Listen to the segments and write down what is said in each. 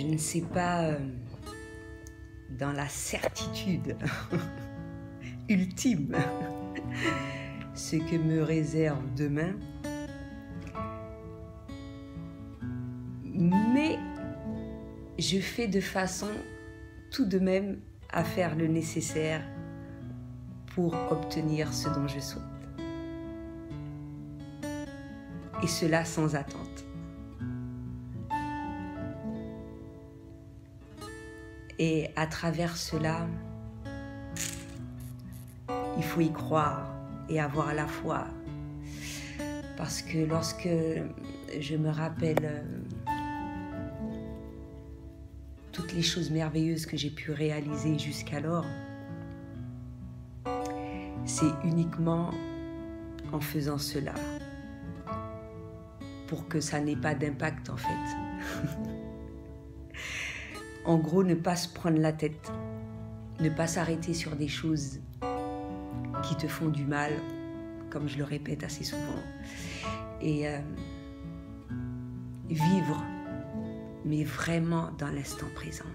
Je ne sais pas dans la certitude ultime ce que me réserve demain, mais je fais de façon tout de même à faire le nécessaire pour obtenir ce dont je souhaite. Et cela sans attente. Et à travers cela, il faut y croire et avoir la foi. Parce que lorsque je me rappelle toutes les choses merveilleuses que j'ai pu réaliser jusqu'alors, c'est uniquement en faisant cela pour que ça n'ait pas d'impact en fait. En gros, ne pas se prendre la tête, ne pas s'arrêter sur des choses qui te font du mal, comme je le répète assez souvent, et vivre, mais vraiment dans l'instant présent,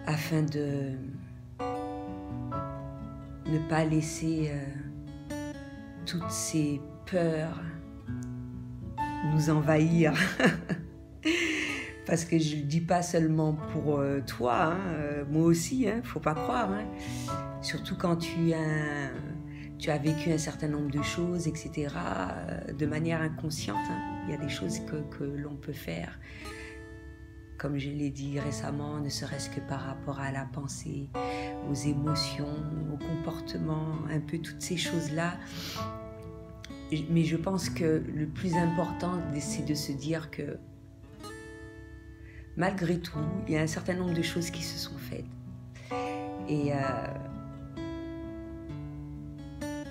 afin de ne pas laisser toutes ces peurs nous envahir. Parce que je ne le dis pas seulement pour toi, moi aussi, faut pas croire. Surtout quand tu as vécu un certain nombre de choses, etc., de manière inconsciente. Il y a des choses que l'on peut faire, comme je l'ai dit récemment, ne serait-ce que par rapport à la pensée, aux émotions, au comportement, un peu toutes ces choses-là. Mais je pense que le plus important, c'est de se dire que malgré tout, il y a un certain nombre de choses qui se sont faites. Et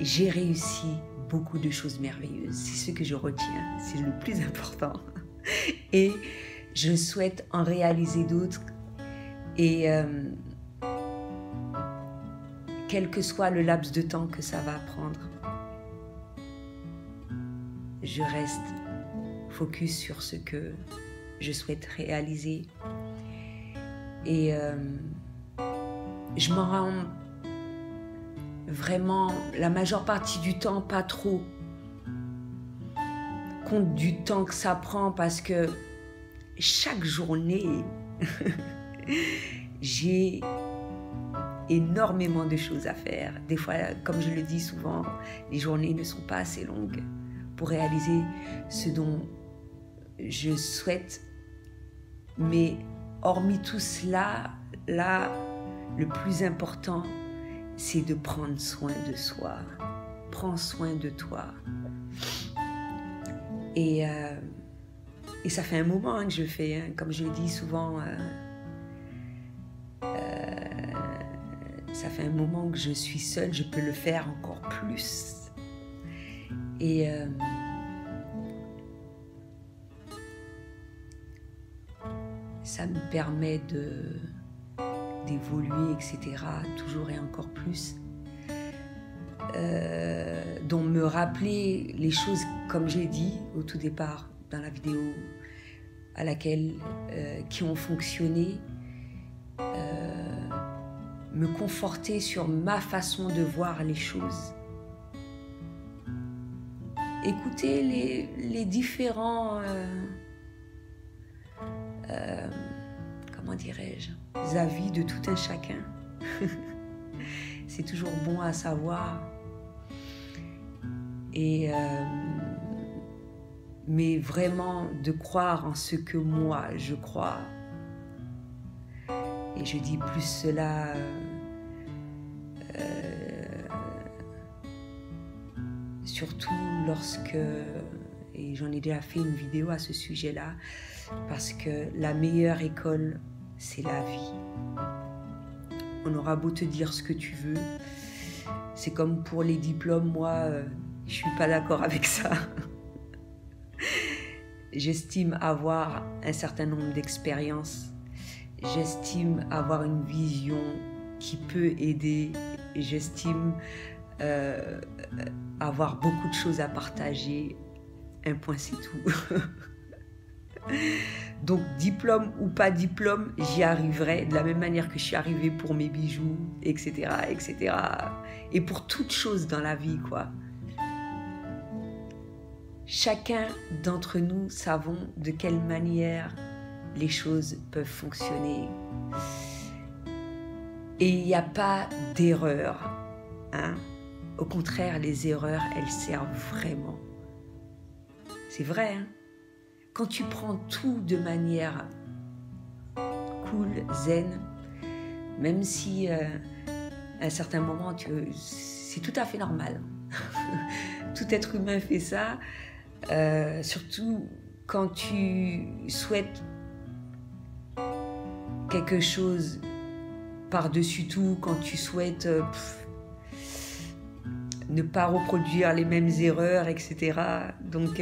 j'ai réussi beaucoup de choses merveilleuses. C'est ce que je retiens, c'est le plus important. Et je souhaite en réaliser d'autres. Et quel que soit le laps de temps que ça va prendre, je reste focus sur ce que je souhaite réaliser. Et je m'en rends vraiment la majeure partie du temps pas trop compte du temps que ça prend, parce que chaque journée j'ai énormément de choses à faire. Des fois, comme je le dis souvent, les journées ne sont pas assez longues pour réaliser ce dont je souhaite. Mais hormis tout cela, là, le plus important, c'est de prendre soin de soi. Prends soin de toi. Et ça fait un moment que je le fais, comme je le dis souvent, ça fait un moment que je suis seule, je peux le faire encore plus. Et ça me permet d'évoluer, etc., toujours et encore plus. Donc me rappeler les choses, comme j'ai dit au tout départ dans la vidéo, à laquelle qui ont fonctionné, me conforter sur ma façon de voir les choses, écouter les différents comment dirais-je, avis de tout un chacun. C'est toujours bon à savoir. Et mais vraiment de croire en ce que moi je crois. Et je dis plus cela surtout lorsque, et j'en ai déjà fait une vidéo à ce sujet-là, parce que la meilleure école, c'est la vie. On aura beau te dire ce que tu veux, c'est comme pour les diplômes, moi, je suis pas d'accord avec ça. J'estime avoir un certain nombre d'expériences, j'estime avoir une vision qui peut aider, et j'estime avoir beaucoup de choses à partager. Un point, c'est tout. Donc, diplôme ou pas diplôme, j'y arriverai de la même manière que je suis arrivée pour mes bijoux, etc., etc. Et pour toute chose dans la vie, quoi. Chacun d'entre nous savons de quelle manière les choses peuvent fonctionner. Et il n'y a pas d'erreur, hein. Au contraire, les erreurs, elles servent vraiment. C'est vrai, hein. Quand tu prends tout de manière cool, zen, même si à un certain moment, c'est tout à fait normal. Tout être humain fait ça, surtout quand tu souhaites quelque chose par-dessus tout, quand tu souhaites ne pas reproduire les mêmes erreurs, etc. Donc,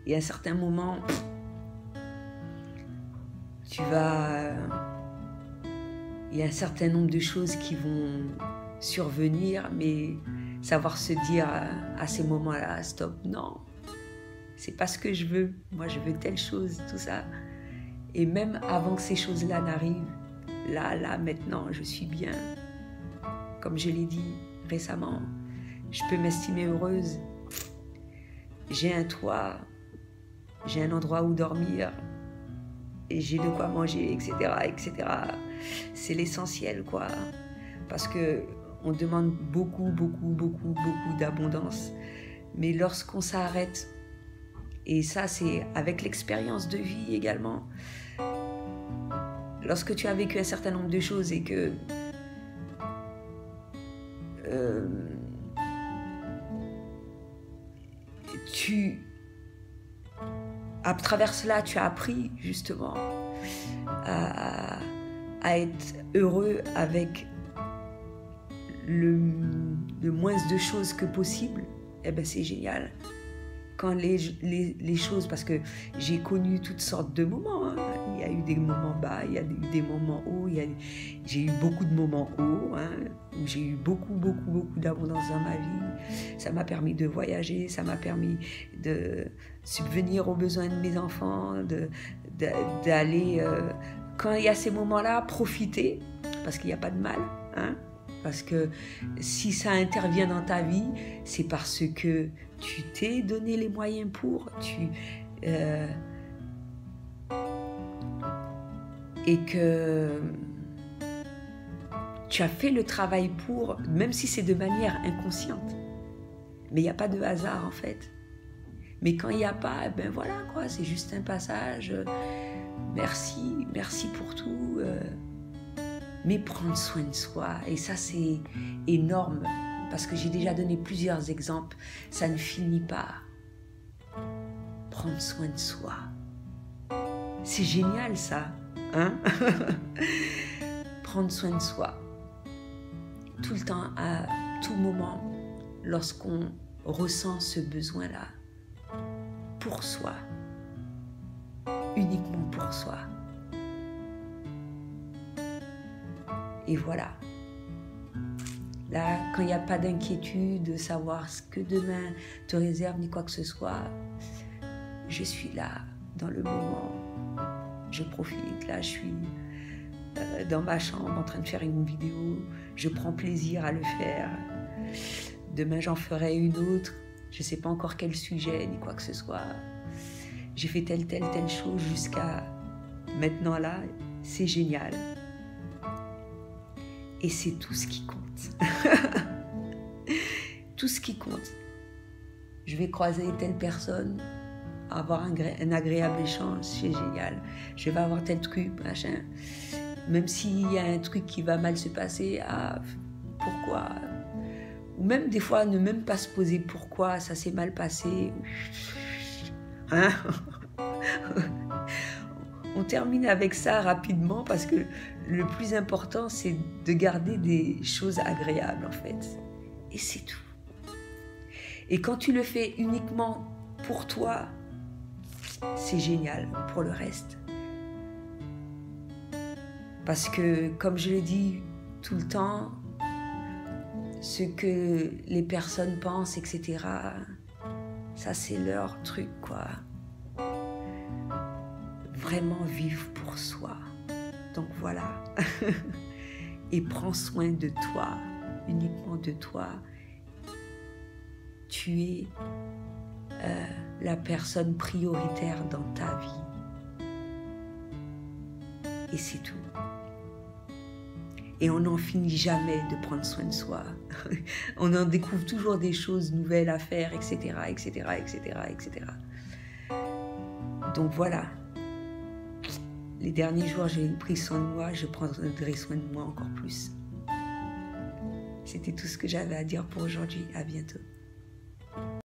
et à un certain moment, il y a un certain nombre de choses qui vont survenir, mais savoir se dire à ces moments-là, stop, non, c'est pas ce que je veux, moi je veux telle chose, tout ça. Et même avant que ces choses-là n'arrivent, là, maintenant, je suis bien. Comme je l'ai dit récemment, je peux m'estimer heureuse. J'ai un toit, j'ai un endroit où dormir, et j'ai de quoi manger, etc., etc. C'est l'essentiel, quoi. Parce que on demande beaucoup d'abondance. Mais lorsqu'on s'arrête, et ça c'est avec l'expérience de vie également, lorsque tu as vécu un certain nombre de choses et que à travers cela, tu as appris justement à être heureux avec le moins de choses que possible, eh ben c'est génial. Quand les choses, parce que j'ai connu toutes sortes de moments, hein. Il y a eu des moments bas, il y a eu des moments hauts, j'ai eu beaucoup de moments hauts, hein, où j'ai eu beaucoup d'abondance dans ma vie. Ça m'a permis de voyager, ça m'a permis de subvenir aux besoins de mes enfants, d'aller, quand il y a ces moments-là, profiter, parce qu'il n'y a pas de mal, hein. Parce que si ça intervient dans ta vie, c'est parce que tu t'es donné les moyens pour, et que tu as fait le travail pour, même si c'est de manière inconsciente. Mais il n'y a pas de hasard en fait. Mais quand il n'y a pas, ben voilà quoi, c'est juste un passage. Merci pour tout. Mais prendre soin de soi, et ça c'est énorme, parce que j'ai déjà donné plusieurs exemples, ça ne finit pas. Prendre soin de soi, c'est génial ça, hein. Prendre soin de soi, tout le temps, à tout moment, lorsqu'on ressent ce besoin-là, pour soi, uniquement pour soi. Et voilà. Là, quand il n'y a pas d'inquiétude de savoir ce que demain te réserve ni quoi que ce soit, je suis là, dans le moment. Je profite. Là, je suis dans ma chambre en train de faire une vidéo. Je prends plaisir à le faire. Demain, j'en ferai une autre. Je ne sais pas encore quel sujet ni quoi que ce soit. J'ai fait telle chose jusqu'à maintenant là. C'est génial. Et c'est tout ce qui compte. Tout ce qui compte. Je vais croiser telle personne, avoir un agréable échange, c'est génial. Je vais avoir tel truc, machin. Même s'il y a un truc qui va mal se passer, pourquoi? Ou même des fois, ne même pas se poser pourquoi ça s'est mal passé. Hein? On termine avec ça rapidement parce que le plus important, c'est de garder des choses agréables en fait. Et c'est tout. Et quand tu le fais uniquement pour toi, c'est génial pour le reste. Parce que, comme je le dis tout le temps, ce que les personnes pensent, etc., ça c'est leur truc, quoi. vraiment vivre pour soi. Donc voilà. Et prends soin de toi, uniquement de toi. Tu es la personne prioritaire dans ta vie. Et c'est tout. Et on n'en finit jamais de prendre soin de soi. On en découvre toujours des choses nouvelles à faire, etc., etc., etc., etc. Donc voilà. Les derniers jours, j'ai pris soin de moi, je prendrai soin de moi encore plus. C'était tout ce que j'avais à dire pour aujourd'hui. À bientôt.